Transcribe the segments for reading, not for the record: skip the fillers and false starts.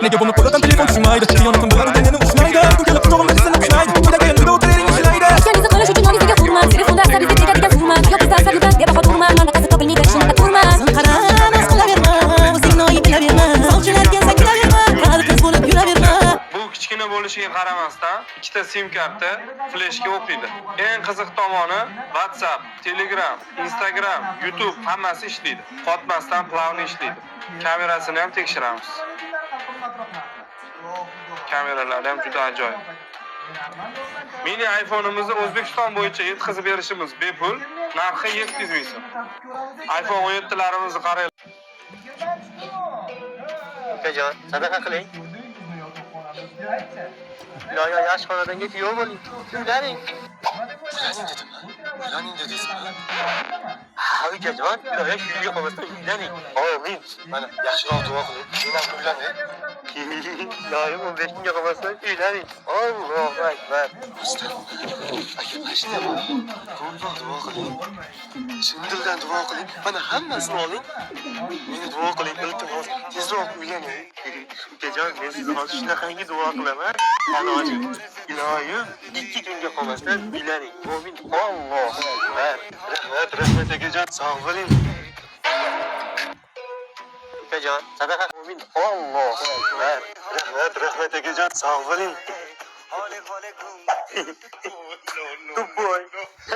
nega bo'lmay qo'ldan telefon tushmaydi xiyonatim bilan meni ushlaydi kun kelib quchog'imda desam ushlaydi juda qiyin o'tiring ishlaydi Akanizni qilish uchun noningizga hurmat telefonda asabingizga tegadigan hurmat yo'q bizda asabingizdan bebaho turma nonda qasd topilmaydi shunda turma qaramas qilaverma o'zingni oyib bilaverma sovchilarga sakilaverma hali qiz bo'lib yuraverma. Bu kichkina bo'lishiga qaramasdan ikkita sim karta fleshga o'qiydi. Eng qiziq tomoni WhatsApp, Telegram, Instagram, YouTube hammasi ishlaydi. Qotmasdan plavni ishlaydi. Kamerasini ham tekshiramiz. Kameralari ham juda ajoyib. Mini iPhone'imizni O'zbekiston bo'yicha yetkazib berishimiz bepul, narxi 700 ming so'm. iPhone 17larimizni qarang. Ukajon, sadaqa qiling. Iloyo yosh xonadonga kuyov bo'ling. Uylaning. Uylaning dedingizmi? Ha, ukajon, iloyo kuyovga qolmasdan uylaning. Amin. Mana yaxshiroq duo qiling. Uylaning. Iloyo 15 kunga qolmasdan uylaning. Allohu akbar. Ashina ko'proq duo qiling. Chin dildan duo qiling. Mana hammasini oling. Meni duo qiling, iltimos. Tezroq uylaning. Ukajon, men sizni hozir shunaqangi duo qilaman. Allohim, iloyim 2 kunga qolmasdan uylaning. Mo'min. Allohu akbar. Rahmat akajon, sog' bo'ling. Ukajon, sadaqa mo'min. Allohu akbar. Rahmat akajon, sog' bo'ling. Voy.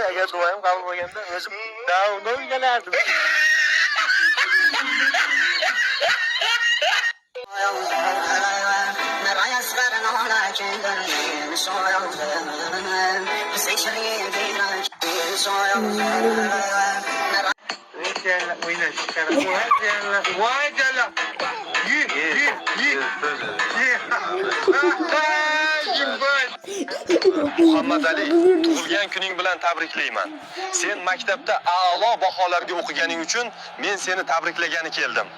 Agar duoyim qabul bo'lganda o'zim davno uylanardim. Voy jalla. Muhammad Ali, tug'ilgan kuning bilan tabriklayman. Sen maktabda a'lo baholarga o'qiganing uchun men seni tabriklagani keldim.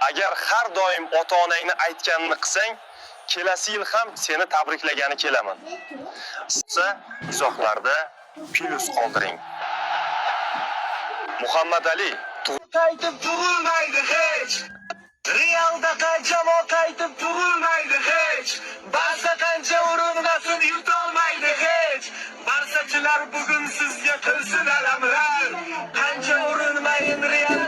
Agar har doim ota-onangni aytganini qilsang, kelasi yil ham seni tabriklagani kelaman. Siz izohlarda plus qoldiring. Muhammad Ali, Qaytib tug'ilmaydi hech. Realda jamoa qaytib tug'ilmaydi hech. Barsa qancha urinmasin yutolmaydi hech. Barsachilar bugun sizga qilsin alamlar. Qancha urinmayin Real